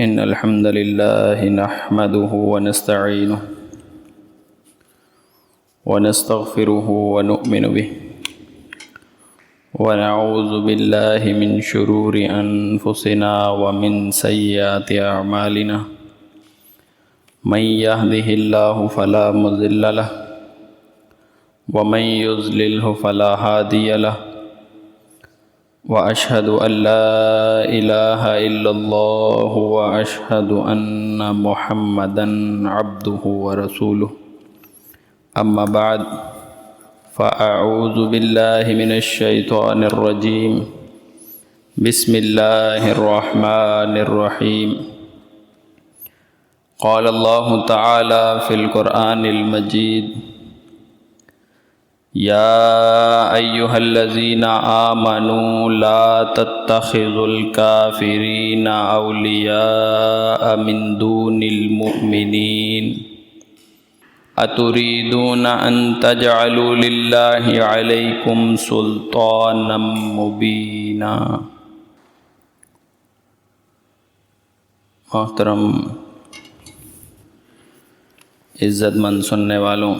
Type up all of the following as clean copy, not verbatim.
إن الحمد لله نحمده ونستعينه ونستغفره ونؤمن به ونعوذ بالله من شرور أنفسنا ومن سيئات أعمالنا من يهده الله فلا مضل له ومن يضلله فلا هادي له وأشهد أن لا إله إلا الله وأشهد أن محمدًا عبده ورسوله أما بعد فأعوذ بالله من الشيطان الرجيم بسم الله الرحمن الرحيم قال الله تعالى في القرآن المجيد يا أيها الذين آمنوا لا تتخذوا الكافرين أولياء من دون المؤمنين أتريدون أن تجعلوا لله عليكم سلطانا مبينا۔ محترم عزت مند سننے والوں،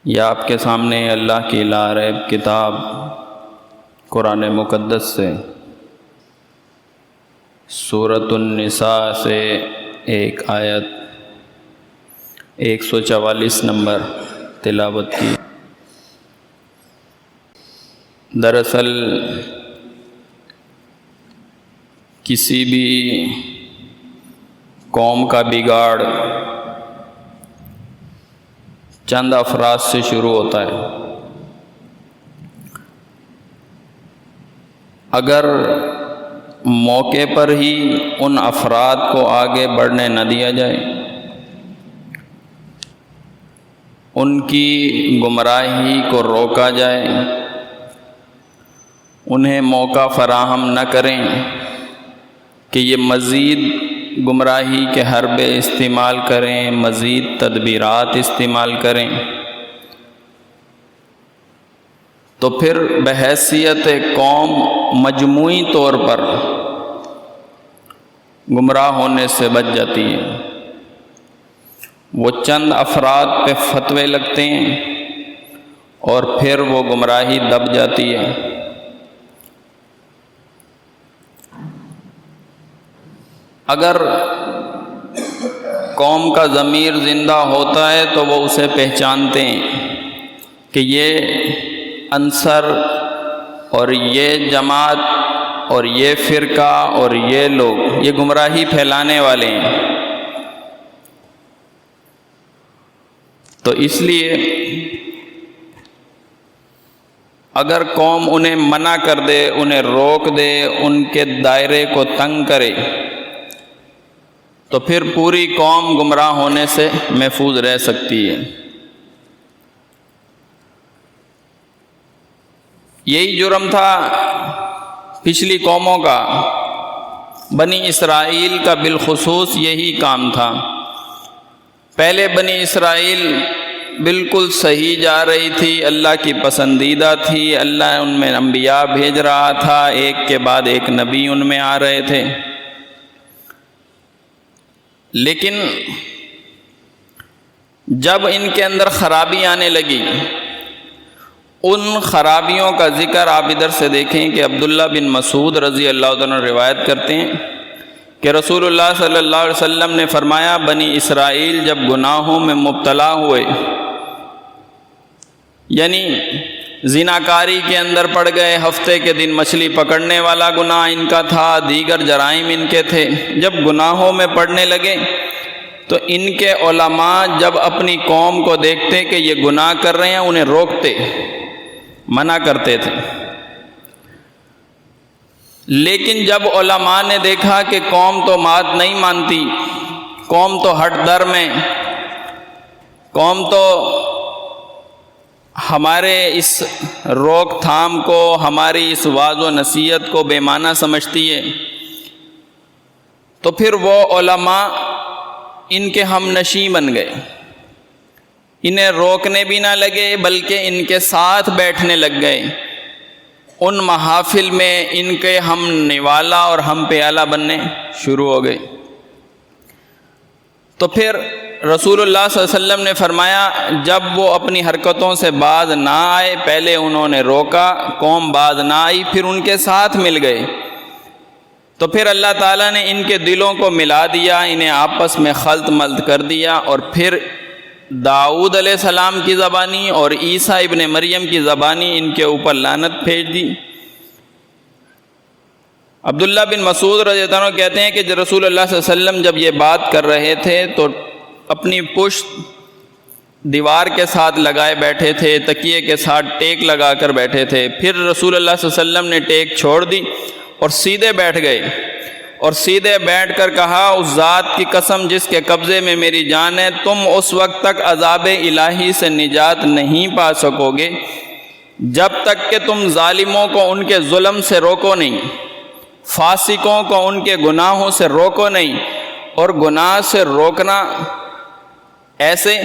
یہ آپ کے سامنے اللہ کی لاریب کتاب قرآن مقدس سے سورۃ النساء سے ایک آیت 144 نمبر تلاوت کی۔ دراصل کسی بھی قوم کا بگاڑ چند افراد سے شروع ہوتا ہے۔ اگر موقع پر ہی ان افراد کو آگے بڑھنے نہ دیا جائے، ان کی گمراہی کو روکا جائے، انہیں موقع فراہم نہ کریں کہ یہ مزید گمراہی کے حربے استعمال کریں، مزید تدبیرات استعمال کریں، تو پھر بحیثیت قوم مجموعی طور پر گمراہ ہونے سے بچ جاتی ہے۔ وہ چند افراد پہ فتوے لگتے ہیں اور پھر وہ گمراہی دب جاتی ہے۔ اگر قوم کا ضمیر زندہ ہوتا ہے تو وہ اسے پہچانتے ہیں کہ یہ عنصر اور یہ جماعت اور یہ فرقہ اور یہ لوگ یہ گمراہی پھیلانے والے ہیں۔ تو اس لیے اگر قوم انہیں منع کر دے، انہیں روک دے، ان کے دائرے کو تنگ کرے، تو پھر پوری قوم گمراہ ہونے سے محفوظ رہ سکتی ہے۔ یہی جرم تھا پچھلی قوموں کا، بنی اسرائیل کا بالخصوص یہی کام تھا۔ پہلے بنی اسرائیل بالکل صحیح جا رہی تھی، اللہ کی پسندیدہ تھی، اللہ ان میں انبیاء بھیج رہا تھا، ایک کے بعد ایک نبی ان میں آ رہے تھے، لیکن جب ان کے اندر خرابی آنے لگی، ان خرابیوں کا ذکر آپ ادھر سے دیکھیں کہ عبداللہ بن مسعود رضی اللہ عنہ روایت کرتے ہیں کہ رسول اللہ صلی اللہ علیہ وسلم نے فرمایا، بنی اسرائیل جب گناہوں میں مبتلا ہوئے، یعنی زناکاری کے اندر پڑ گئے، ہفتے کے دن مچھلی پکڑنے والا گناہ ان کا تھا، دیگر جرائم ان کے تھے، جب گناہوں میں پڑنے لگے تو ان کے علماء جب اپنی قوم کو دیکھتے کہ یہ گناہ کر رہے ہیں، انہیں روکتے، منع کرتے تھے۔ لیکن جب علماء نے دیکھا کہ قوم تو بات نہیں مانتی، قوم تو ہٹ در میں، قوم تو ہمارے اس روک تھام کو، ہماری اس واعظ و نصیحت کو بے معنی سمجھتی ہے، تو پھر وہ علماء ان کے ہم نشیں بن گئے، انہیں روکنے بھی نہ لگے بلکہ ان کے ساتھ بیٹھنے لگ گئے ان محافل میں ان کے ہم نوالا اور ہم پیالہ بننے شروع ہو گئے۔ تو پھر رسول اللہ صلی اللہ علیہ وسلم نے فرمایا جب وہ اپنی حرکتوں سے باز نہ آئے، پہلے انہوں نے روکا، قوم باز نہ آئی، پھر ان کے ساتھ مل گئے، تو پھر اللہ تعالیٰ نے ان کے دلوں کو ملا دیا، انہیں آپس میں خلط ملط کر دیا، اور پھر داؤد علیہ السلام کی زبانی اور عیسیٰ ابن مریم کی زبانی ان کے اوپر لعنت بھیج دی۔ عبداللہ بن مسعود رضی اللہ عنہ کہتے ہیں کہ رسول اللہ صلی اللہ علیہ وسلم جب یہ بات کر رہے تھے تو اپنی پشت دیوار کے ساتھ لگائے بیٹھے تھے، تکیے کے ساتھ ٹیک لگا کر بیٹھے تھے، پھر رسول اللہ صلی اللہ علیہ وسلم نے ٹیک چھوڑ دی اور سیدھے بیٹھ گئے، اور سیدھے بیٹھ کر کہا اس ذات کی قسم جس کے قبضے میں میری جان ہے، تم اس وقت تک عذاب الہی سے نجات نہیں پا سکو گے جب تک کہ تم ظالموں کو ان کے ظلم سے روکو نہیں، فاسقوں کو ان کے گناہوں سے روکو نہیں، اور گناہ سے روکنا ایسے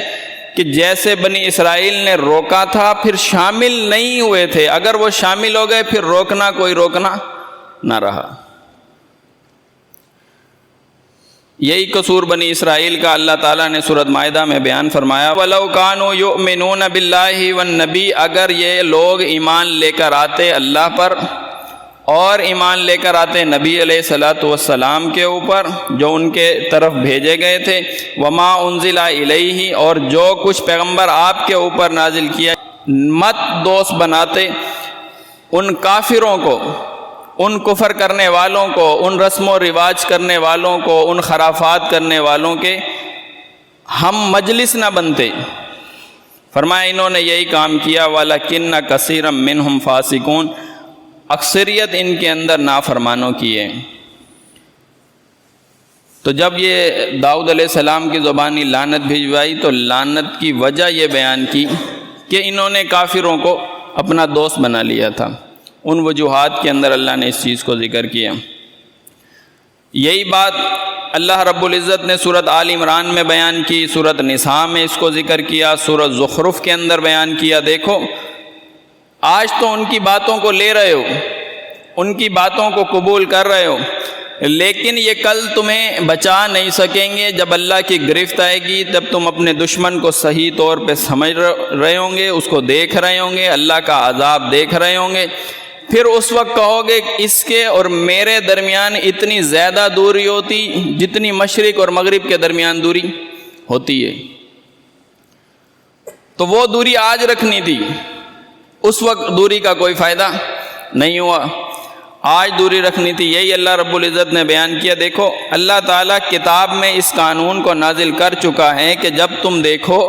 کہ جیسے بنی اسرائیل نے روکا تھا پھر شامل نہیں ہوئے تھے، اگر وہ شامل ہو گئے پھر روکنا کوئی روکنا نہ رہا۔ یہی قصور بنی اسرائیل کا اللہ تعالیٰ نے سورۃ مائدہ میں بیان فرمایا، وَلَوْ كَانُوا يُؤْمِنُونَ بِاللَّهِ وَالنَّبِيِّ، اگر یہ لوگ ایمان لے کر آتے اللہ پر اور ایمان لے کر آتے نبی علیہ الصلوۃ والسلام کے اوپر جو ان کے طرف بھیجے گئے تھے، وما انزل الیہ، اور جو کچھ پیغمبر آپ کے اوپر نازل کیا، مت دوست بناتے ان کافروں کو، ان کفر کرنے والوں کو، ان رسم و رواج کرنے والوں کو، ان خرافات کرنے والوں کے ہم مجلس نہ بنتے۔ فرمایا انہوں نے یہی کام کیا، وَلَكِنَّ كَثِيرًا مِّنْهُمْ فَاسِقُونَ، اکثریت ان کے اندر نافرمانوں کی ہے۔ تو جب یہ داؤد علیہ السلام کی زبانی لعنت بھجوائی تو لعنت کی وجہ یہ بیان کی کہ انہوں نے کافروں کو اپنا دوست بنا لیا تھا۔ ان وجوہات کے اندر اللہ نے اس چیز کو ذکر کیا۔ یہی بات اللہ رب العزت نے سورۃ آل عمران میں بیان کی، سورۃ نساء میں اس کو ذکر کیا، سورۃ زخرف کے اندر بیان کیا۔ دیکھو آج تو ان کی باتوں کو لے رہے ہو، ان کی باتوں کو قبول کر رہے ہو، لیکن یہ کل تمہیں بچا نہیں سکیں گے۔ جب اللہ کی گرفت آئے گی تب تم اپنے دشمن کو صحیح طور پہ سمجھ رہے ہوں گے، اس کو دیکھ رہے ہوں گے، اللہ کا عذاب دیکھ رہے ہوں گے، پھر اس وقت کہو گے اس کے اور میرے درمیان اتنی زیادہ دوری ہوتی جتنی مشرق اور مغرب کے درمیان دوری ہوتی ہے۔ تو وہ دوری آج رکھنی تھی، اس وقت دوری کا کوئی فائدہ نہیں ہوا، آج دوری رکھنی تھی۔ یہی اللہ رب العزت نے بیان کیا۔ دیکھو اللہ تعالیٰ کتاب میں اس قانون کو نازل کر چکا ہے کہ جب تم دیکھو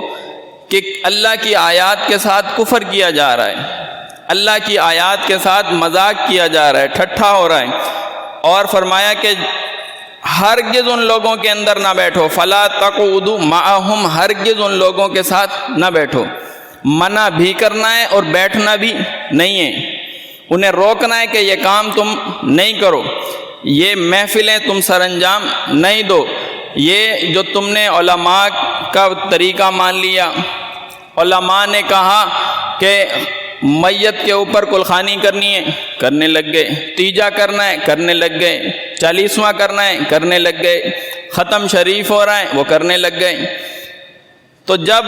کہ اللہ کی آیات کے ساتھ کفر کیا جا رہا ہے، اللہ کی آیات کے ساتھ مذاق کیا جا رہا ہے، ٹھٹھا ہو رہا ہے، اور فرمایا کہ ہرگز ان لوگوں کے اندر نہ بیٹھو، فلا تقعدوا معهم، ہرگز ان لوگوں کے ساتھ نہ بیٹھو۔ منع بھی کرنا ہے اور بیٹھنا بھی نہیں ہے، انہیں روکنا ہے کہ یہ کام تم نہیں کرو، یہ محفلیں تم سر انجام نہیں دو۔ یہ جو تم نے علماء کا طریقہ مان لیا، علماء نے کہا کہ میت کے اوپر کلخانی کرنی ہے، کرنے لگ گئے، تیجا کرنا ہے، کرنے لگ گئے، 40واں کرنا ہے، کرنے لگ گئے، ختم شریف ہو رہا ہے، وہ کرنے لگ گئے۔ تو جب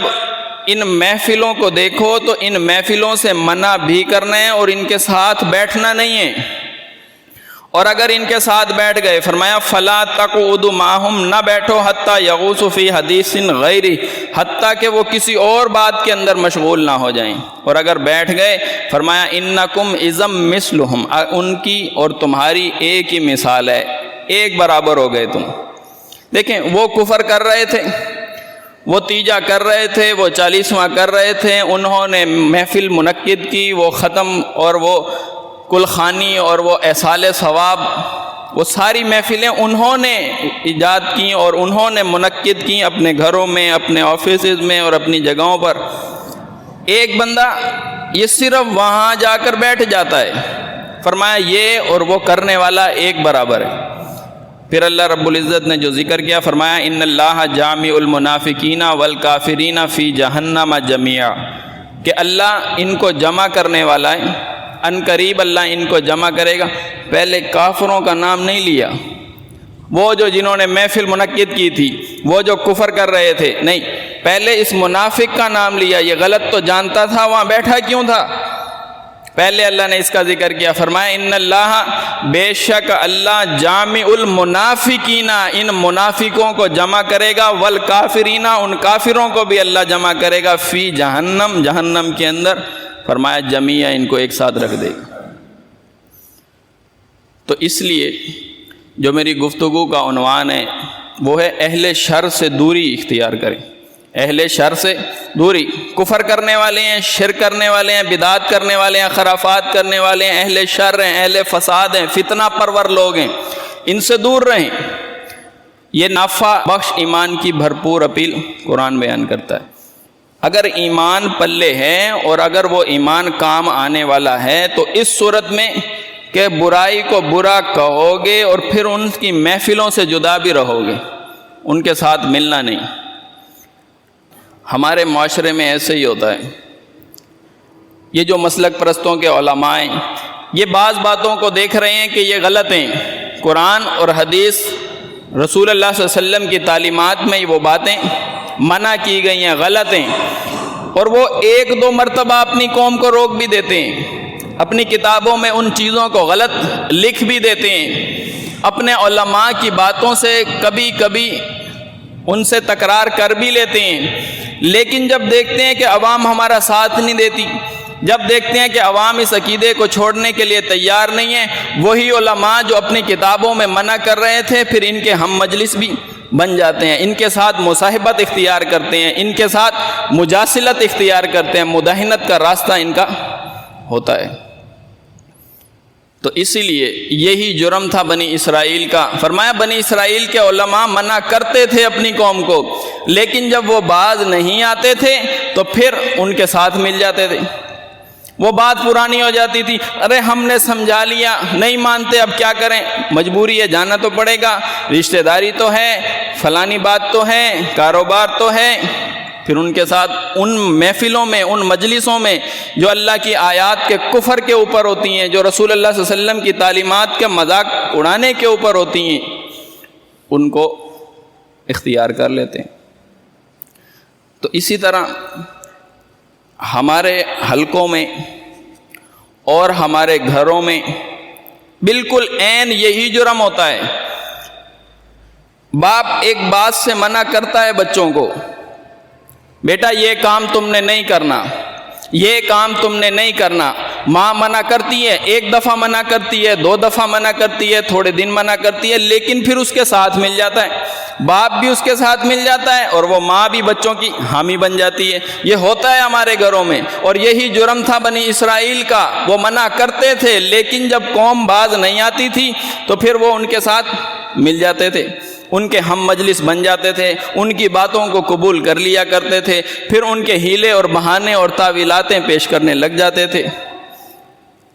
ان محفلوں کو دیکھو تو ان محفلوں سے منع بھی کرنا ہے اور ان کے ساتھ بیٹھنا نہیں ہے، اور اگر ان کے ساتھ بیٹھ گئے فرمایا فلا تقعدوا معهم، نہ بیٹھو حتیٰ یغوصوا فی حدیث غیری، حتیٰ کہ وہ کسی اور بات کے اندر مشغول نہ ہو جائیں، اور اگر بیٹھ گئے فرمایا انکم اذا مثلہم، ان کی اور تمہاری ایک ہی مثال ہے، ایک برابر ہو گئے تم۔ دیکھیں وہ کفر کر رہے تھے، وہ تیجا کر رہے تھے، وہ 40واں کر رہے تھے، انہوں نے محفل منعقد کی، وہ ختم اور وہ کلخانی اور وہ ایصال ثواب، وہ ساری محفلیں انہوں نے ایجاد کی اور انہوں نے منعقد کی اپنے گھروں میں، اپنے آفیسز میں اور اپنی جگہوں پر۔ ایک بندہ یہ صرف وہاں جا کر بیٹھ جاتا ہے، فرمایا یہ اور وہ کرنے والا ایک برابر ہے۔ پھر اللہ رب العزت نے جو ذکر کیا فرمایا ان اللہ جامع المنافقین والکافرین فی جہنم جمیعا، کہ اللہ ان کو جمع کرنے والا ہے، ان قریب اللہ ان کو جمع کرے گا. پہلے کافروں کا نام نہیں لیا، وہ جو جنہوں نے محفل منعقد کی تھی، وہ جو کفر کر رہے تھے، نہیں، پہلے اس منافق کا نام لیا. یہ غلط تو جانتا تھا، وہاں بیٹھا کیوں تھا؟ پہلے اللہ نے اس کا ذکر کیا، فرمایا ان اللہ، بے شک اللہ، جامع المنافقین، ان منافقوں کو جمع کرے گا، والکافرین، ان کافروں کو بھی اللہ جمع کرے گا، فی جہنم، جہنم کے اندر، فرمایا جمیعہ، ان کو ایک ساتھ رکھ دے گا. تو اس لیے جو میری گفتگو کا عنوان ہے وہ ہے اہل شر سے دوری اختیار کریں. اہل شر سے دوری، کفر کرنے والے ہیں، شرک کرنے والے ہیں، بدعات کرنے والے ہیں، خرافات کرنے والے ہیں، اہل شر ہیں، اہل فساد ہیں، فتنہ پرور لوگ ہیں، ان سے دور رہیں. یہ نافع بخش ایمان کی بھرپور اپیل قرآن بیان کرتا ہے. اگر ایمان پلے ہے اور اگر وہ ایمان کام آنے والا ہے تو اس صورت میں کہ برائی کو برا کہو گے اور پھر ان کی محفلوں سے جدا بھی رہو گے، ان کے ساتھ ملنا نہیں. ہمارے معاشرے میں ایسے ہی ہوتا ہے. یہ جو مسلک پرستوں کے علماء ہیں، یہ بعض باتوں کو دیکھ رہے ہیں کہ یہ غلط ہیں. قرآن اور حدیث، رسول اللہ صلی اللہ علیہ وسلم کی تعلیمات میں وہ باتیں منع کی گئی ہیں، غلط ہیں، اور وہ ایک دو مرتبہ اپنی قوم کو روک بھی دیتے ہیں، اپنی کتابوں میں ان چیزوں کو غلط لکھ بھی دیتے ہیں، اپنے علماء کی باتوں سے کبھی کبھی ان سے تکرار کر بھی لیتے ہیں. لیکن جب دیکھتے ہیں کہ عوام ہمارا ساتھ نہیں دیتی، جب دیکھتے ہیں کہ عوام اس عقیدے کو چھوڑنے کے لیے تیار نہیں ہے، وہی علماء جو اپنی کتابوں میں منع کر رہے تھے پھر ان کے ہم مجلس بھی بن جاتے ہیں، ان کے ساتھ مصاحبت اختیار کرتے ہیں، ان کے ساتھ مجاسلت اختیار کرتے ہیں، مداہنت کا راستہ ان کا ہوتا ہے. تو اسی لیے یہی جرم تھا بنی اسرائیل کا. فرمایا بنی اسرائیل کے علماء منع کرتے تھے اپنی قوم کو، لیکن جب وہ باز نہیں آتے تھے تو پھر ان کے ساتھ مل جاتے تھے. وہ بات پرانی ہو جاتی تھی، ارے ہم نے سمجھا لیا، نہیں مانتے، اب کیا کریں، مجبوری ہے، جانا تو پڑے گا، رشتہ داری تو ہے، فلانی بات تو ہے، کاروبار تو ہے. پھر ان کے ساتھ ان محفلوں میں، ان مجلسوں میں جو اللہ کی آیات کے کفر کے اوپر ہوتی ہیں، جو رسول اللہ صلی اللہ علیہ وسلم کی تعلیمات کے مذاق اڑانے کے اوپر ہوتی ہیں، ان کو اختیار کر لیتے ہیں. تو اسی طرح ہمارے حلقوں میں اور ہمارے گھروں میں بالکل عین یہی جرم ہوتا ہے. باپ ایک بات سے منع کرتا ہے بچوں کو، بیٹا یہ کام تم نے نہیں کرنا، یہ کام تم نے نہیں کرنا. ماں منع کرتی ہے، ایک دفعہ منع کرتی ہے، دو دفعہ منع کرتی ہے، تھوڑے دن منع کرتی ہے، لیکن پھر اس کے ساتھ مل جاتا ہے، باپ بھی اس کے ساتھ مل جاتا ہے اور وہ ماں بھی بچوں کی حامی بن جاتی ہے. یہ ہوتا ہے ہمارے گھروں میں، اور یہی جرم تھا بنی اسرائیل کا. وہ منع کرتے تھے لیکن جب قوم باز نہیں آتی تھی تو پھر وہ ان کے ساتھ مل جاتے تھے، ان کے ہم مجلس بن جاتے تھے، ان کی باتوں کو قبول کر لیا کرتے تھے، پھر ان کے ہیلے اور بہانے اور تعویلاتیں پیش کرنے لگ جاتے تھے.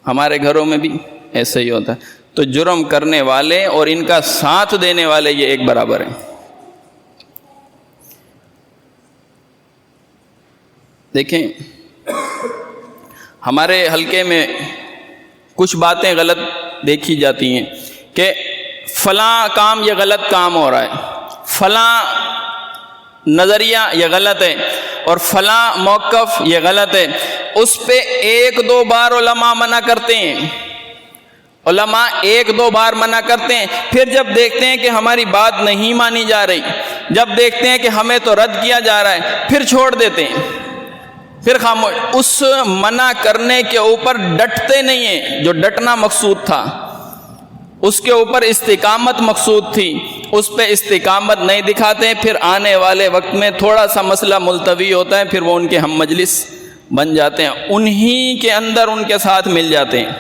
ہمارے گھروں میں بھی ایسے ہی ہوتا ہے. تو جرم کرنے والے اور ان کا ساتھ دینے والے یہ ایک برابر ہیں. دیکھیں، ہمارے حلقے میں کچھ باتیں غلط دیکھی جاتی ہیں کہ فلاں کام یہ غلط کام ہو رہا ہے، فلاں نظریہ یہ غلط ہے، اور فلاں موقف یہ غلط ہے. اس پہ ایک دو بار علماء منع کرتے ہیں، علماء ایک دو بار منع کرتے ہیں، پھر جب دیکھتے ہیں کہ ہماری بات نہیں مانی جا رہی، جب دیکھتے ہیں کہ ہمیں تو رد کیا جا رہا ہے، پھر چھوڑ دیتے ہیں، پھر خاموش. اس منع کرنے کے اوپر ڈٹتے نہیں ہیں جو ڈٹنا مقصود تھا، اس کے اوپر استقامت مقصود تھی، اس پہ استقامت نہیں دکھاتے. پھر آنے والے وقت میں تھوڑا سا مسئلہ ملتوی ہوتا ہے، پھر وہ ان کے ہم مجلس بن جاتے ہیں، انہی کے اندر ان کے ساتھ مل جاتے ہیں.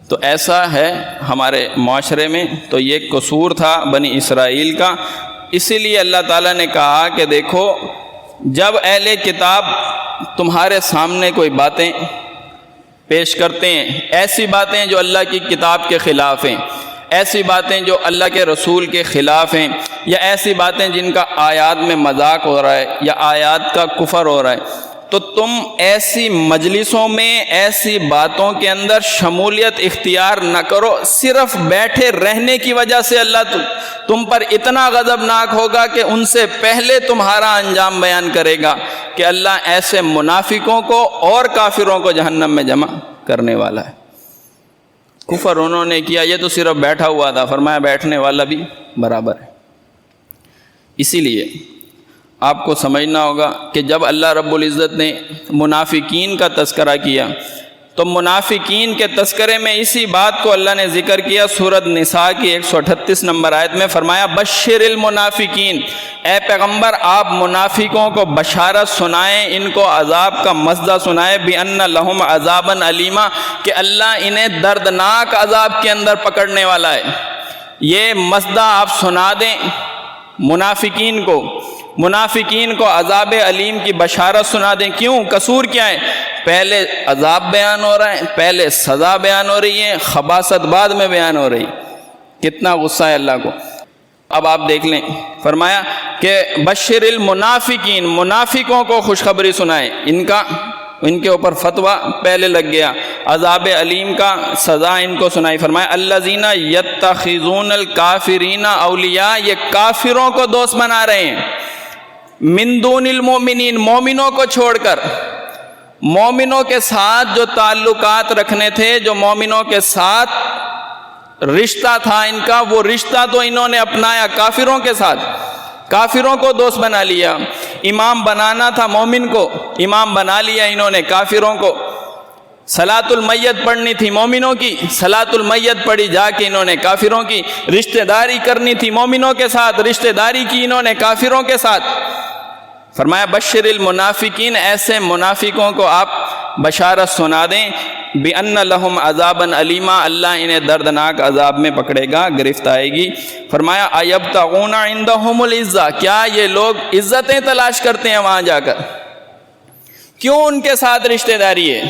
تو ایسا ہے ہمارے معاشرے میں. تو یہ قصور تھا بنی اسرائیل کا. اسی لیے اللہ تعالیٰ نے کہا کہ دیکھو، جب اہل کتاب تمہارے سامنے کوئی باتیں پیش کرتے ہیں، ایسی باتیں جو اللہ کی کتاب کے خلاف ہیں، ایسی باتیں جو اللہ کے رسول کے خلاف ہیں، یا ایسی باتیں جن کا آیات میں مذاق ہو رہا ہے یا آیات کا کفر ہو رہا ہے، تو تم ایسی مجلسوں میں ایسی باتوں کے اندر شمولیت اختیار نہ کرو، صرف بیٹھے رہنے کی وجہ سے اللہ تم پر اتنا غضبناک ہوگا کہ ان سے پہلے تمہارا انجام بیان کرے گا کہ اللہ ایسے منافقوں کو اور کافروں کو جہنم میں جمع کرنے والا ہے۔ کفر انہوں نے کیا، یہ تو صرف بیٹھا ہوا تھا، فرمایا بیٹھنے والا بھی برابر ہے۔ اسی لیے آپ کو سمجھنا ہوگا کہ جب اللہ رب العزت نے منافقین کا تذکرہ کیا تو منافقین کے تذکرے میں اسی بات کو اللہ نے ذکر کیا سورۃ نساء کی 138 نمبر آیت میں، فرمایا بشر المنافقین، اے پیغمبر آپ منافقوں کو بشارت سنائیں، ان کو عذاب کا مزدہ سنائیں، بِأَنَّ لَهُمْ عَذَابًا عَلِيمًا، کہ اللہ انہیں دردناک عذاب کے اندر پکڑنے والا ہے۔ یہ مزدہ آپ سنا دیں منافقین کو عذاب علیم کی بشارت سنا دیں۔ کیوں؟ قصور کیا ہے؟ پہلے عذاب بیان ہو رہا ہے، پہلے سزا بیان ہو رہی ہے، خباثت بعد میں بیان ہو رہی ہے۔ کتنا غصہ ہے اللہ کو۔ اب آپ دیکھ لیں، فرمایا کہ بشر المنافقین، منافقوں کو خوشخبری سنائے، ان کے اوپر فتویٰ پہلے لگ گیا، عذاب علیم کا سزا ان کو سنائی۔ فرمایا الذین یتخذون الکافرین اولیاء، یہ کافروں کو دوست بنا رہے ہیں، من دون المؤمنین، مومنوں کو چھوڑ کر۔ مومنوں کے ساتھ جو تعلقات رکھنے تھے، جو مومنوں کے ساتھ رشتہ تھا ان کا، وہ رشتہ تو انہوں نے اپنایا کافروں کے ساتھ، کافروں کو دوست بنا لیا۔ امام بنانا تھا مومن کو، امام بنا لیا انہوں نے کافروں کو۔ صلاۃ المیت پڑھنی تھی مومنوں کی، صلاۃ المیت پڑھی جا کے انہوں نے کافروں کی۔ رشتہ داری کرنی تھی مومنوں کے ساتھ، رشتہ داری کی انہوں نے کافروں کے ساتھ۔ فرمایا بشر المنافقین، ایسے منافقوں کو آپ بشارت سنا دیں، بِأَنَّ لَهُمْ عَذَابًا عَلِيمًا، اللہ انہیں دردناک عذاب میں پکڑے گا، گرفت آئے گی۔ فرمایا أَيَبْتَغُونَ عِندَهُمُ الْعِزَّةَ، کیا یہ لوگ عزتیں تلاش کرتے ہیں وہاں جا کر؟ کیوں ان کے ساتھ رشتہ داری ہے؟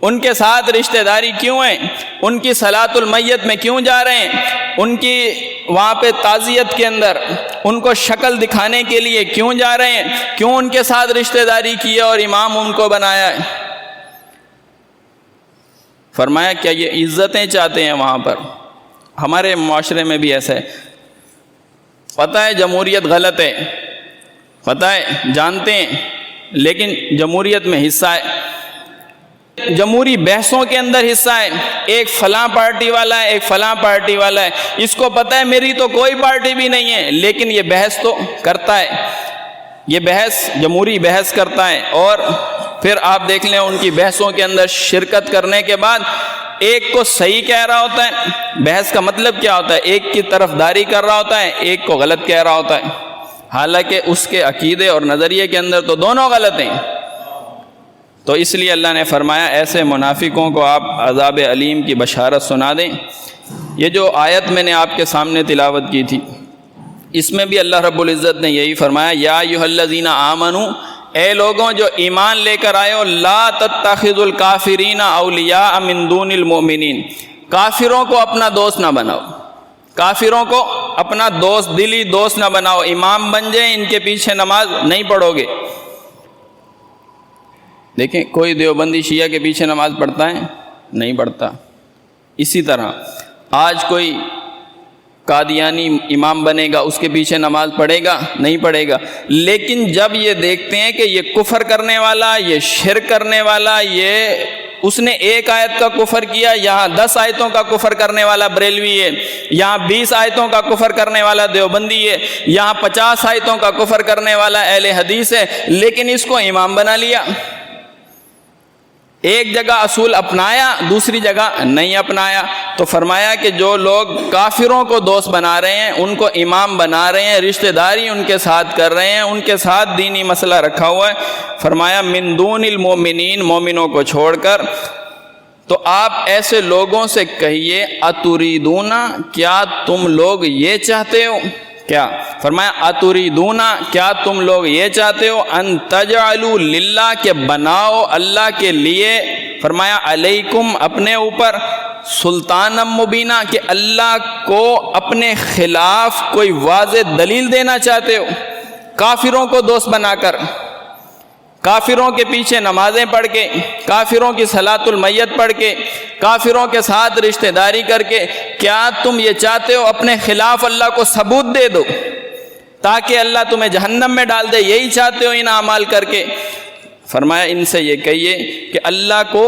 ان کے ساتھ رشتہ داری کیوں ہے؟ ان کی صلاۃ المیت میں کیوں جا رہے ہیں؟ ان کی وہاں پہ تعزیت کے اندر ان کو شکل دکھانے کے لیے کیوں جا رہے ہیں؟ کیوں ان کے ساتھ رشتہ داری کی اور امام ان کو بنایا ہے؟ فرمایا کیا یہ عزتیں چاہتے ہیں وہاں پر؟ ہمارے معاشرے میں بھی ایسا ہے، پتہ ہے جمہوریت غلط ہے، پتہ ہے جانتے ہیں، لیکن جمہوریت میں حصہ ہے، جمہوری بحثوں کے اندر حصہ ہے، ایک فلاں پارٹی والا ہے، ایک فلاں پارٹی والا ہے، اس کو پتہ ہے میری تو کوئی پارٹی بھی نہیں ہے، لیکن یہ بحث تو کرتا ہے، یہ بحث جمہوری بحث کرتا ہے۔ اور پھر آپ دیکھ لیں ان کی بحثوں کے اندر شرکت کرنے کے بعد ایک کو صحیح کہہ رہا ہوتا ہے، بحث کا مطلب کیا ہوتا ہے؟ ایک کی طرف داری کر رہا ہوتا ہے، ایک کو غلط کہہ رہا ہوتا ہے، حالانکہ اس کے عقیدے اور نظریے کے اندر تو دونوں غلط ہیں۔ تو اس لیے اللہ نے فرمایا ایسے منافقوں کو آپ عذاب علیم کی بشارت سنا دیں۔ یہ جو آیت میں نے آپ کے سامنے تلاوت کی تھی، اس میں بھی اللہ رب العزت نے یہی فرمایا، یا ایھا الذین آمنوا، اے لوگوں جو ایمان لے کر آئے ہو، لا تتخذوا الکافرین اولیاء من دون المؤمنین، کافروں کو اپنا دوست نہ بناؤ، کافروں کو اپنا دوست، دلی دوست نہ بناؤ، امام بن جائیں ان کے پیچھے نماز نہیں پڑھو گے۔ دیکھیں کوئی دیوبندی شیعہ کے پیچھے نماز پڑھتا ہے؟ نہیں پڑھتا۔ اسی طرح آج کوئی قادیانی امام بنے گا، اس کے پیچھے نماز پڑھے گا؟ نہیں پڑھے گا۔ لیکن جب یہ دیکھتے ہیں کہ یہ کفر کرنے والا، یہ شرک کرنے والا، یہ اس نے ایک آیت کا کفر کیا، یہاں 10 آیتوں کا کفر کرنے والا بریلوی ہے، یہاں 20 آیتوں کا کفر کرنے والا دیوبندی ہے، یہاں 50 آیتوں کا کفر کرنے والا اہل حدیث ہے، لیکن اس کو امام بنا لیا۔ ایک جگہ اصول اپنایا، دوسری جگہ نہیں اپنایا۔ تو فرمایا کہ جو لوگ کافروں کو دوست بنا رہے ہیں، ان کو امام بنا رہے ہیں، رشتہ داری ان کے ساتھ کر رہے ہیں، ان کے ساتھ دینی مسئلہ رکھا ہوا ہے، فرمایا من دون المؤمنین، مومنوں کو چھوڑ کر۔ تو آپ ایسے لوگوں سے کہیے اتریدون، کیا تم لوگ یہ چاہتے ہو؟ کیا فرمایا اتریدون، کیا تم لوگ یہ چاہتے ہو ان تجعلوا للہ، کہ بناؤ اللہ کے لیے، فرمایا علیکم اپنے اوپر، سلطان مبینہ، کہ اللہ کو اپنے خلاف کوئی واضح دلیل دینا چاہتے ہو کافروں کو دوست بنا کر۔ کافروں کے پیچھے نمازیں پڑھ کے، کافروں کی صلاۃ المیت پڑھ کے، کافروں کے ساتھ رشتہ داری کر کے، کیا تم یہ چاہتے ہو اپنے خلاف اللہ کو ثبوت دے دو تاکہ اللہ تمہیں جہنم میں ڈال دے؟ یہی چاہتے ہو ان اعمال کر کے؟ فرمایا ان سے یہ کہیے کہ اللہ کو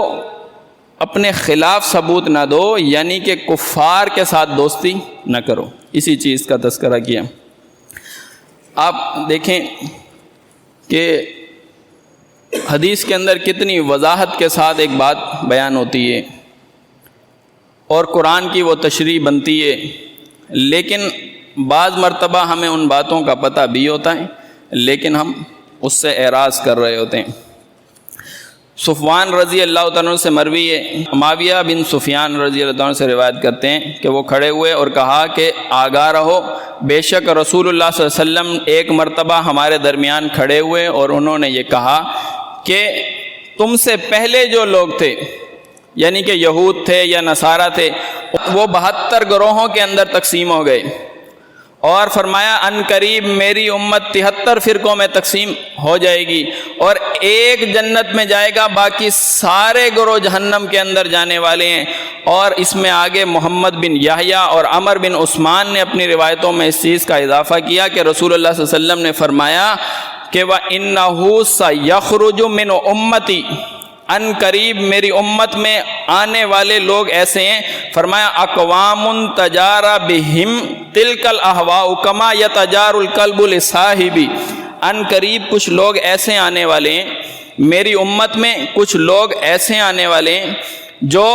اپنے خلاف ثبوت نہ دو، یعنی کہ کفار کے ساتھ دوستی نہ کرو۔ اسی چیز کا تذکرہ کیا۔ آپ دیکھیں کہ حدیث کے اندر کتنی وضاحت کے ساتھ ایک بات بیان ہوتی ہے اور قرآن کی وہ تشریح بنتی ہے، لیکن بعض مرتبہ ہمیں ان باتوں کا پتہ بھی ہوتا ہے لیکن ہم اس سے اعراض کر رہے ہوتے ہیں۔ صفوان رضی اللہ تعالیٰ سے مروی ہے، معاویہ بن سفیان رضی اللہ عنہ سے روایت کرتے ہیں کہ وہ کھڑے ہوئے اور کہا کہ آگاہ رہو، بے شک رسول اللہ صلی اللہ علیہ وسلم ایک مرتبہ ہمارے درمیان کھڑے ہوئے اور انہوں نے یہ کہا کہ تم سے پہلے جو لوگ تھے، یعنی کہ یہود تھے یا نصارہ تھے، وہ 72 گروہوں کے اندر تقسیم ہو گئے، اور فرمایا ان قریب میری امت 73 فرقوں میں تقسیم ہو جائے گی اور ایک جنت میں جائے گا، باقی سارے گروہ جہنم کے اندر جانے والے ہیں۔ اور اس میں آگے محمد بن یحییٰ اور عمر بن عثمان نے اپنی روایتوں میں اس چیز کا اضافہ کیا کہ رسول اللہ صلی اللہ علیہ وسلم نے فرمایا کہ وَإِنَّهُ سَيَخْرُجُ مِنْ أُمَّتِي، ان قریب میری امت میں آنے والے لوگ ایسے ہیں، فرمایا اقوام تجار بہم تلک الاہواء کما یتجار الکلب لصاحبی، ان قریب کچھ لوگ ایسے آنے والے ہیں میری امت میں، کچھ لوگ ایسے آنے والے ہیں جو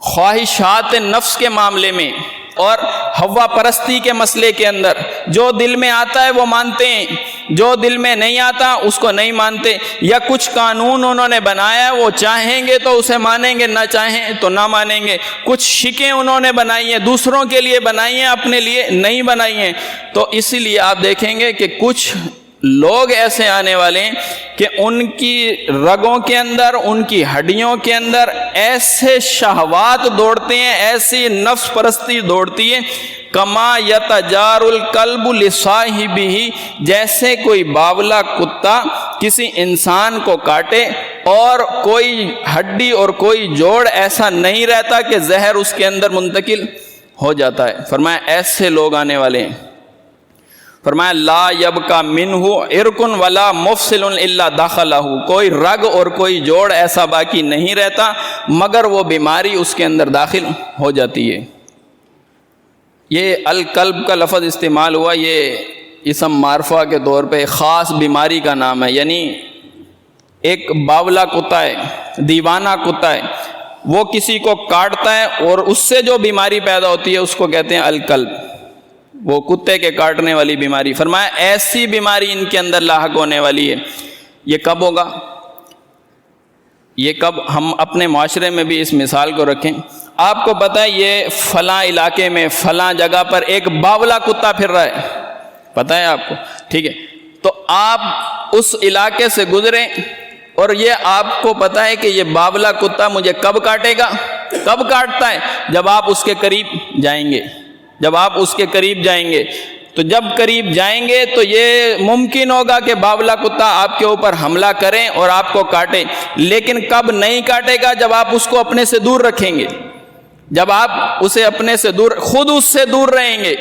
خواہشات نفس کے معاملے میں اور ہوا پرستی کے مسئلے کے اندر جو دل میں آتا ہے وہ مانتے ہیں، جو دل میں نہیں آتا اس کو نہیں مانتے، یا کچھ قانون انہوں نے بنایا ہے وہ چاہیں گے تو اسے مانیں گے، نہ چاہیں تو نہ مانیں گے، کچھ شکیں انہوں نے بنائی ہیں، دوسروں کے لیے بنائی ہیں، اپنے لیے نہیں بنائی ہیں۔ تو اسی لیے آپ دیکھیں گے کہ کچھ لوگ ایسے آنے والے ہیں کہ ان کی رگوں کے اندر، ان کی ہڈیوں کے اندر ایسے شہوات دوڑتے ہیں، ایسی نفس پرستی دوڑتی ہے، کما یتجار الکلب لصاحبہ، جیسے کوئی باولا کتا کسی انسان کو کاٹے اور کوئی ہڈی اور کوئی جوڑ ایسا نہیں رہتا کہ زہر اس کے اندر منتقل ہو جاتا ہے۔ فرمایا ایسے لوگ آنے والے ہیں۔ فرمایا لا یبقى منہ عرق ولا مفصل الا دخلہ، کوئی رگ اور کوئی جوڑ ایسا باقی نہیں رہتا مگر وہ بیماری اس کے اندر داخل ہو جاتی ہے۔ یہ القلب کا لفظ استعمال ہوا، یہ اسم معرفہ کے طور پہ خاص بیماری کا نام ہے، یعنی ایک باولا کتا ہے، دیوانہ کتا ہے، وہ کسی کو کاٹتا ہے اور اس سے جو بیماری پیدا ہوتی ہے اس کو کہتے ہیں القلب، وہ کتے کے کاٹنے والی بیماری۔ فرمایا ایسی بیماری ان کے اندر لاحق ہونے والی ہے۔ یہ کب ہوگا؟ یہ کب؟ ہم اپنے معاشرے میں بھی اس مثال کو رکھیں۔ آپ کو پتہ ہے یہ فلاں علاقے میں فلاں جگہ پر ایک باولا کتا پھر رہا ہے، پتہ ہے آپ کو، ٹھیک ہے؟ تو آپ اس علاقے سے گزریں اور یہ آپ کو پتہ ہے کہ یہ باولا کتا مجھے کب کاٹے گا؟ کب کاٹتا ہے؟ جب آپ اس کے قریب جائیں گے، جب آپ اس کے قریب جائیں گے۔ تو جب قریب جائیں گے تو یہ ممکن ہوگا کہ باولا کتا آپ کے اوپر حملہ کریں اور آپ کو کاٹے، لیکن کب نہیں کاٹے گا؟ جب آپ اس کو اپنے سے دور رکھیں گے، جب آپ اسے اپنے سے دور، خود اس سے دور رہیں گے۔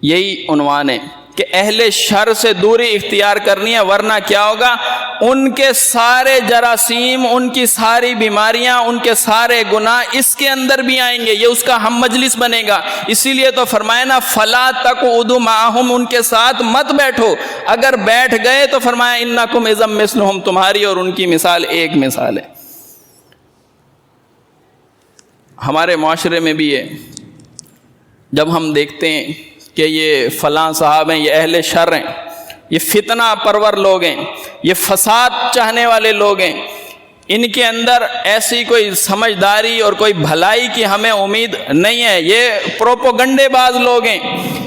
یہی عنوان ہے کہ اہل شر سے دوری اختیار کرنی ہے، ورنہ کیا ہوگا؟ ان کے سارے جراثیم، ان کی ساری بیماریاں، ان کے سارے گناہ اس کے اندر بھی آئیں گے، یہ اس کا ہم مجلس بنے گا۔ اسی لیے تو فرمایا نا فلا تقعدوا معهم، ان کے ساتھ مت بیٹھو، اگر بیٹھ گئے تو فرمایا انکم اذا مثلهم، تمہاری اور ان کی مثال ایک مثال ہے۔ ہمارے معاشرے میں بھی ہے، جب ہم دیکھتے ہیں کہ یہ فلاں صاحب ہیں، یہ اہل شر ہیں، یہ فتنہ پرور لوگ ہیں، یہ فساد چاہنے والے لوگ ہیں، ان کے اندر ایسی کوئی سمجھداری اور کوئی بھلائی کی ہمیں امید نہیں ہے، یہ پروپوگنڈے باز لوگ ہیں،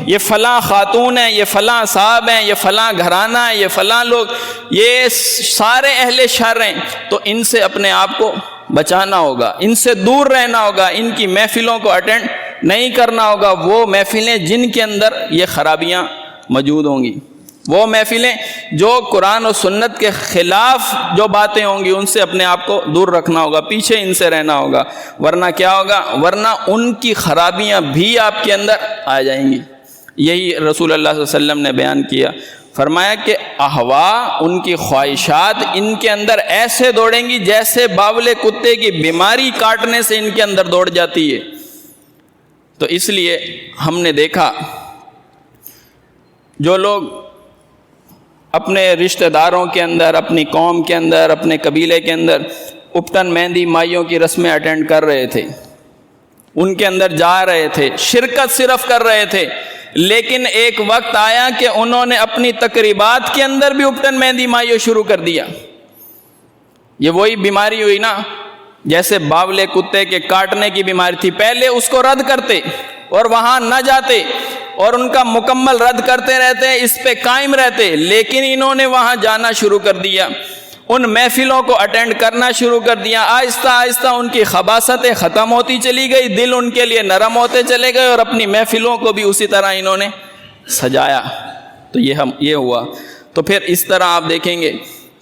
یہ فلاں خاتون ہیں، یہ فلاں صاحب ہیں، یہ فلاں گھرانہ ہے، یہ فلاں لوگ، یہ سارے اہل شر ہیں۔ تو ان سے اپنے آپ کو بچانا ہوگا، ان سے دور رہنا ہوگا، ان کی محفلوں کو اٹینڈ نہیں کرنا ہوگا، وہ محفلیں جن کے اندر یہ خرابیاں موجود ہوں گی۔ وہ محفلیں جو قرآن و سنت کے خلاف جو باتیں ہوں گی ان سے اپنے آپ کو دور رکھنا ہوگا، پیچھے ان سے رہنا ہوگا، ورنہ کیا ہوگا، ورنہ ان کی خرابیاں بھی آپ کے اندر آ جائیں گی۔ یہی رسول اللہ صلی اللہ علیہ وسلم نے بیان کیا، فرمایا کہ احوا، ان کی خواہشات ان کے اندر ایسے دوڑیں گی جیسے باولے کتے کی بیماری کاٹنے سے ان کے اندر دوڑ جاتی ہے۔ تو اس لیے ہم نے دیکھا جو لوگ اپنے رشتہ داروں کے اندر، اپنی قوم کے اندر، اپنے قبیلے کے اندر اپٹن مہندی مائیوں کی رسمیں اٹینڈ کر رہے تھے، ان کے اندر جا رہے تھے، شرکت صرف کر رہے تھے، لیکن ایک وقت آیا کہ انہوں نے اپنی تقریبات کے اندر بھی اپٹن مہندی مائیوں شروع کر دیا۔ یہ وہی بیماری ہوئی نا جیسے باولے کتے کے کاٹنے کی بیماری تھی، پہلے اس کو رد کرتے اور وہاں نہ جاتے اور ان کا مکمل رد کرتے رہتے، اس پہ قائم رہتے، لیکن انہوں نے وہاں جانا شروع کر دیا، ان محفلوں کو اٹینڈ کرنا شروع کر دیا، آہستہ آہستہ ان کی خباثتیں ختم ہوتی چلی گئی، دل ان کے لیے نرم ہوتے چلے گئے اور اپنی محفلوں کو بھی اسی طرح انہوں نے سجایا۔ تو یہ ہوا۔ تو پھر اس طرح آپ دیکھیں گے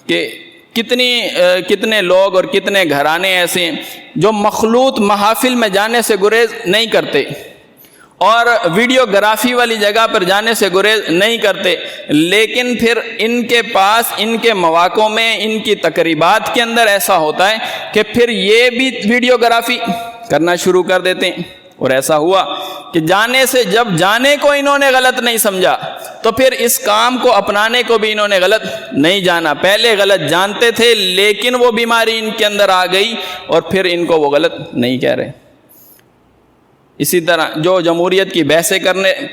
کہ کتنے لوگ اور کتنے گھرانے ایسے ہیں جو مخلوط محافل میں جانے سے گریز نہیں کرتے اور ویڈیوگرافی والی جگہ پر جانے سے گریز نہیں کرتے، لیکن پھر ان کے پاس ان کے مواقع میں ان کی تقریبات کے اندر ایسا ہوتا ہے کہ پھر یہ بھی ویڈیوگرافی کرنا شروع کر دیتے ہیں۔ اور ایسا ہوا کہ جانے سے جب جانے کو انہوں نے غلط نہیں سمجھا تو پھر اس کام کو اپنانے کو بھی انہوں نے غلط نہیں جانا، پہلے غلط جانتے تھے لیکن وہ بیماری ان کے اندر آ گئی اور پھر ان کو وہ غلط نہیں کہہ رہے۔ اسی طرح جو جمہوریت کی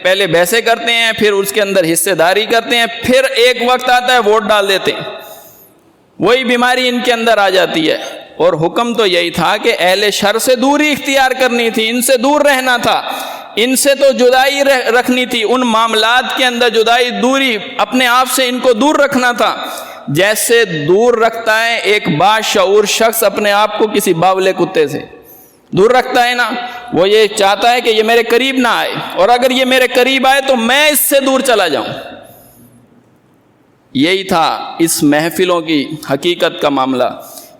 پہلے بحثیں کرتے ہیں، پھر اس کے اندر حصے داری کرتے ہیں، پھر ایک وقت آتا ہے ووٹ ڈال دیتے ہیں، وہی بیماری ان کے اندر آ جاتی ہے۔ اور حکم تو یہی تھا کہ اہل شر سے دوری اختیار کرنی تھی، ان سے دور رہنا تھا، ان سے تو جدائی رکھنی تھی، ان معاملات کے اندر جدائی، دوری، اپنے آپ سے ان کو دور رکھنا تھا، جیسے دور رکھتا ہے ایک باشعور شخص اپنے آپ کو کسی باولے کتے سے دور رکھتا ہے نا، وہ یہ چاہتا ہے کہ یہ میرے قریب نہ آئے، اور اگر یہ میرے قریب آئے تو میں اس سے دور چلا جاؤں۔ یہی تھا اس محفلوں کی حقیقت کا معاملہ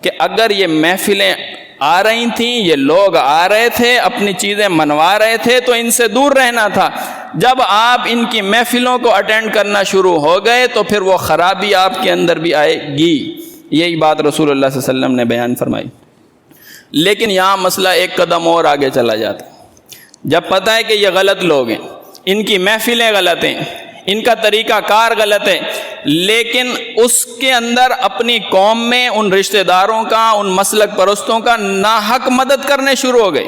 کہ اگر یہ محفلیں آ رہی تھیں، یہ لوگ آ رہے تھے، اپنی چیزیں منوا رہے تھے تو ان سے دور رہنا تھا۔ جب آپ ان کی محفلوں کو اٹینڈ کرنا شروع ہو گئے تو پھر وہ خرابی آپ کے اندر بھی آئے گی۔ یہی بات رسول اللہ صلی اللہ علیہ وسلم نے بیان فرمائی۔ لیکن یہاں مسئلہ ایک قدم اور آگے چلا جاتا ہے۔ جب پتہ ہے کہ یہ غلط لوگ ہیں، ان کی محفلیں غلط ہیں، ان کا طریقہ کار غلط ہے، لیکن اس کے اندر اپنی قوم میں ان رشتہ داروں کا، ان مسلک پرستوں کا ناحق مدد کرنے شروع ہو گئے،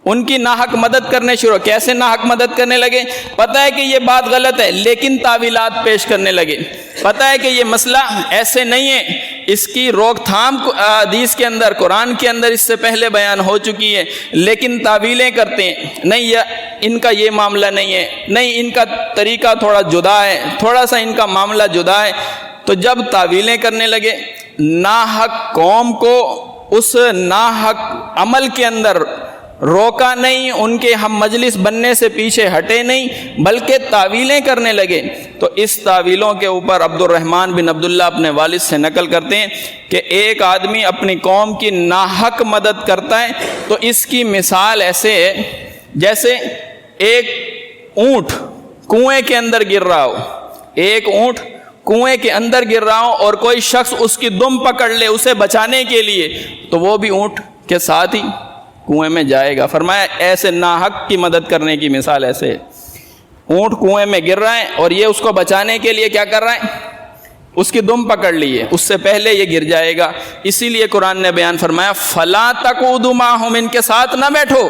ان کی ناحق مدد کرنے شروع۔ کیسے ناحق مدد کرنے لگے؟ پتہ ہے کہ یہ بات غلط ہے لیکن تعویلات پیش کرنے لگے، پتہ ہے کہ یہ مسئلہ ایسے نہیں ہے، اس کی روک تھام حدیث کے اندر، قرآن کے اندر اس سے پہلے بیان ہو چکی ہے، لیکن تعویلیں کرتے ہیں، نہیں ان کا یہ معاملہ نہیں ہے، نہیں ان کا طریقہ تھوڑا جدا ہے، تھوڑا سا ان کا معاملہ جدا ہے۔ تو جب تعویلیں کرنے لگے، ناحق قوم کو اس ناحق عمل کے اندر روکا نہیں، ان کے ہم مجلس بننے سے پیچھے ہٹے نہیں، بلکہ تعویلیں کرنے لگے، تو اس تعویلوں کے اوپر عبد الرحمن بن عبداللہ اپنے والد سے نقل کرتے ہیں کہ ایک آدمی اپنی قوم کی ناحق مدد کرتا ہے تو اس کی مثال ایسے ہے جیسے ایک اونٹ کنویں کے اندر گر رہا ہو، ایک اونٹ کنویں کے اندر گر رہا ہو اور کوئی شخص اس کی دم پکڑ لے اسے بچانے کے لیے، تو وہ بھی اونٹ کے ساتھ ہی کنویں میں جائے گا۔ فرمایا ایسے ناحق کی مدد کرنے کی مثال ایسے ہے، اونٹ کنویں میں گر رہا ہے اور یہ اس کو بچانے کے لیے کیا کر رہا ہے، اس کی دم پکڑ لی ہے، اس سے پہلے یہ گر جائے گا۔ اسی لیے قرآن نے بیان فرمایا فَلَا تَقُعُدُوا مَعَهُمْ، ان کے ساتھ نہ بیٹھو۔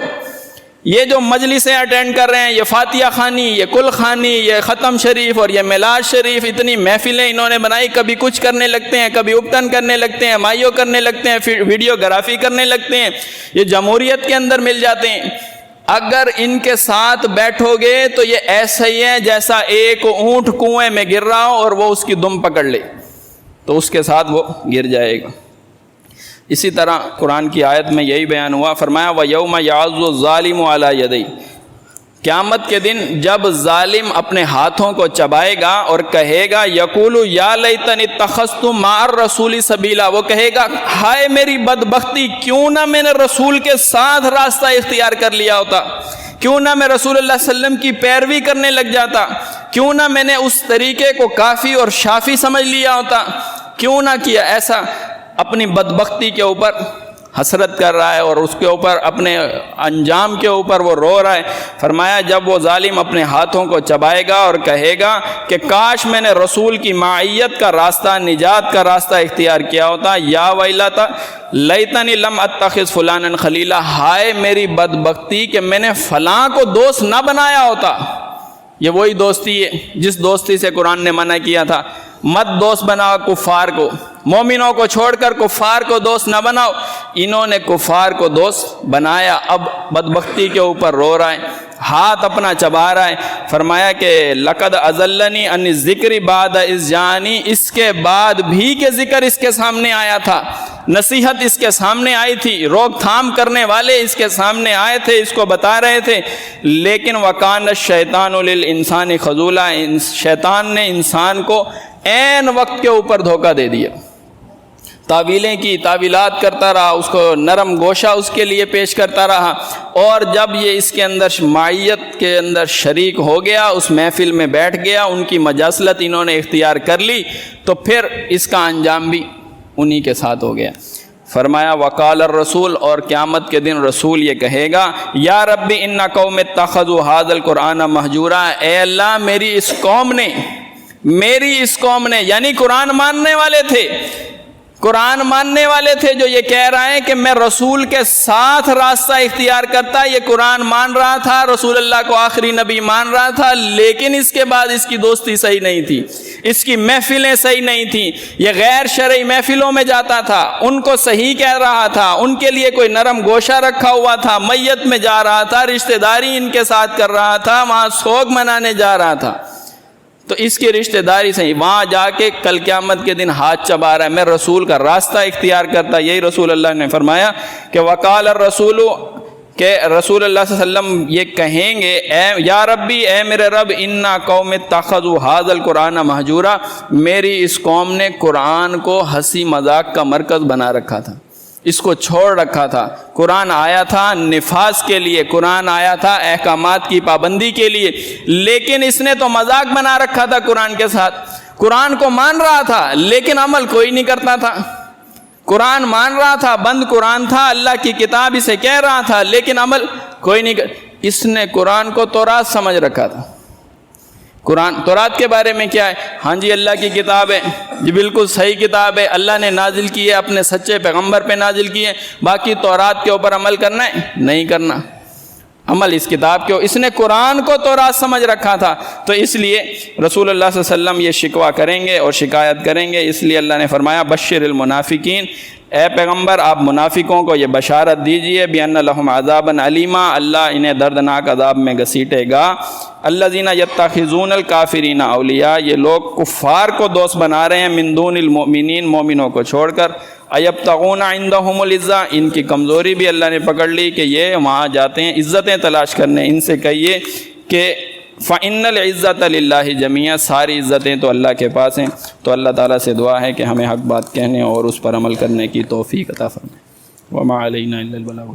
یہ جو مجلسیں اٹینڈ کر رہے ہیں، یہ فاتحہ خوانی، یہ کل خوانی، یہ ختم شریف اور یہ میلاد شریف، اتنی محفلیں انہوں نے بنائی، کبھی کچھ کرنے لگتے ہیں، کبھی اپٹن کرنے لگتے ہیں، مائیو کرنے لگتے ہیں، پھر ویڈیوگرافی کرنے لگتے ہیں، یہ جمہوریت کے اندر مل جاتے ہیں۔ اگر ان کے ساتھ بیٹھو گے تو یہ ایسا ہی ہے جیسا ایک اونٹ کنویں میں گر رہا ہو اور وہ اس کی دم پکڑ لے تو اس کے ساتھ وہ گر جائے گا۔ اسی طرح قرآن کی آیت میں یہی بیان ہوا، فرمایا وَيَوْمَ يَعَضُّ الظَّالِمُ عَلَى يَدَيْهِ، قیامت کے دن جب ظالم اپنے ہاتھوں کو چبائے گا اور کہے گا یقولو یا لیتنی اتخذت مع الرسول سبیلا، وہ کہے گا ہائے میری بدبختی، کیوں نہ میں نے رسول کے ساتھ راستہ اختیار کر لیا ہوتا، کیوں نہ میں رسول اللہ صلی اللہ علیہ وسلم کی پیروی کرنے لگ جاتا، کیوں نہ میں نے اس طریقے کو کافی اور شافی سمجھ لیا ہوتا، کیوں نہ کیا ایسا۔ اپنی بدبختی کے اوپر حسرت کر رہا ہے اور اس کے اوپر اپنے انجام کے اوپر وہ رو رہا ہے۔ فرمایا جب وہ ظالم اپنے ہاتھوں کو چبائے گا اور کہے گا کہ کاش میں نے رسول کی معیت کا راستہ، نجات کا راستہ اختیار کیا ہوتا، یا ویلتا لیتنی لم اتخذ فلانا خلیلا، ہائے میری بدبختی کہ میں نے فلاں کو دوست نہ بنایا ہوتا۔ یہ وہی دوستی ہے جس دوستی سے قرآن نے منع کیا تھا، مت دوست بناؤ کفار کو، مومنوں کو چھوڑ کر کفار کو دوست نہ بناؤ۔ انہوں نے کفار کو دوست بنایا، اب بدبختی کے اوپر رو رہا ہے، ہاتھ اپنا چبا رہا ہے۔ فرمایا کہ لقد اضلنی عن الذکر بعد اذ جانی، اس کے بعد بھی کہ ذکر اس کے سامنے آیا تھا، نصیحت اس کے سامنے آئی تھی، روک تھام کرنے والے اس کے سامنے آئے تھے، اس کو بتا رہے تھے، لیکن وکان الشیطان للانسان خذولا، شیطان نے انسان کو عین وقت کے اوپر دھوکہ دے دیا، تعویلیں کی، تعویلات کرتا رہا، اس کو نرم گوشہ اس کے لیے پیش کرتا رہا، اور جب یہ اس کے اندر معیت کے اندر شریک ہو گیا، اس محفل میں بیٹھ گیا، ان کی مجاصلت انہوں نے اختیار کر لی، تو پھر اس کا انجام بھی انہی کے ساتھ ہو گیا۔ فرمایا وقال الرسول، اور قیامت کے دن رسول یہ کہے گا یا ربی ان قوم اتخذوا ھذا القرآن مہجورا، اے اللہ میری اس قوم نے یعنی قرآن ماننے والے تھے، قرآن ماننے والے تھے جو یہ کہہ رہے ہیں کہ میں رسول کے ساتھ راستہ اختیار کرتا، یہ قرآن مان رہا تھا، رسول اللہ کو آخری نبی مان رہا تھا، لیکن اس کے بعد اس کی دوستی صحیح نہیں تھی، اس کی محفلیں صحیح نہیں تھیں، یہ غیر شرعی محفلوں میں جاتا تھا، ان کو صحیح کہہ رہا تھا، ان کے لیے کوئی نرم گوشہ رکھا ہوا تھا، میت میں جا رہا تھا، رشتہ داری ان کے ساتھ کر رہا تھا، وہاں سوگ منانے جا رہا تھا، تو اس کی رشتہ داری صحیح، وہاں جا کے کل قیامت کے دن ہاتھ چبا رہا ہے، میں رسول کا راستہ اختیار کرتا۔ یہی رسول اللہ نے فرمایا کہ وقال الرسول، کہ رسول اللہ صلی اللہ علیہ وسلم یہ کہیں گے اے یا ربی، اے میرے رب، انا قوم اتخذوا ھذا القرآن مہجورا، میری اس قوم نے قرآن کو ہنسی مذاق کا مرکز بنا رکھا تھا، اس کو چھوڑ رکھا تھا۔ قرآن آیا تھا نفاذ کے لیے، قرآن آیا تھا احکامات کی پابندی کے لیے، لیکن اس نے تو مذاق بنا رکھا تھا قرآن کے ساتھ، قرآن کو مان رہا تھا لیکن عمل کوئی نہیں کرتا تھا، قرآن مان رہا تھا، بند قرآن تھا، اللہ کی کتاب اسے کہہ رہا تھا، لیکن عمل کوئی نہیں اس نے قرآن کو تورات سمجھ رکھا تھا۔ قرآن تورات کے بارے میں کیا ہے؟ ہاں جی اللہ کی کتاب ہے، یہ بالکل صحیح کتاب ہے، اللہ نے نازل کی ہے، اپنے سچے پیغمبر پہ نازل کی ہے، باقی تورات کے اوپر عمل کرنا ہے نہیں کرنا، عمل اس کتاب کے، اس نے قرآن کو تورات سمجھ رکھا تھا، تو اس لیے رسول اللہ صلی اللہ علیہ وسلم یہ شکوہ کریں گے اور شکایت کریں گے۔ اس لیے اللہ نے فرمایا بشر المنافقین، اے پیغمبر آپ منافقوں کو یہ بشارت دیجئے بِأَنَّ لَهُمْ عَذَابًا عَلِيمًا، اللہ انہیں دردناک عذاب میں گھسیٹے گا۔ الَّذِينَ يَتَّخِذُونَ الْكَافِرِينَ أَوْلِيَاءَ، یہ لوگ کفار کو دوست بنا رہے ہیں، مِن دُونِ الْمُؤْمِنِينَ، مومنوں کو چھوڑ کر، أَيَبْتَغُونَ عِندَهُمُ الْعِزَّةَ، ان کی کمزوری بھی اللہ نے پکڑ لی کہ یہ وہاں جاتے ہیں عزتیں تلاش کرنے، ان سے کہیے کہ فَإِنَّ الْعِزَّةَ لِلَّهِ جَمِيعًا، ساری عزتیں تو اللہ کے پاس ہیں۔ تو اللہ تعالیٰ سے دعا ہے کہ ہمیں حق بات کہنے اور اس پر عمل کرنے کی توفیق عطا فرمائے۔ وَمَا عَلَيْنَا إِلَّا الْبَلَاغُ۔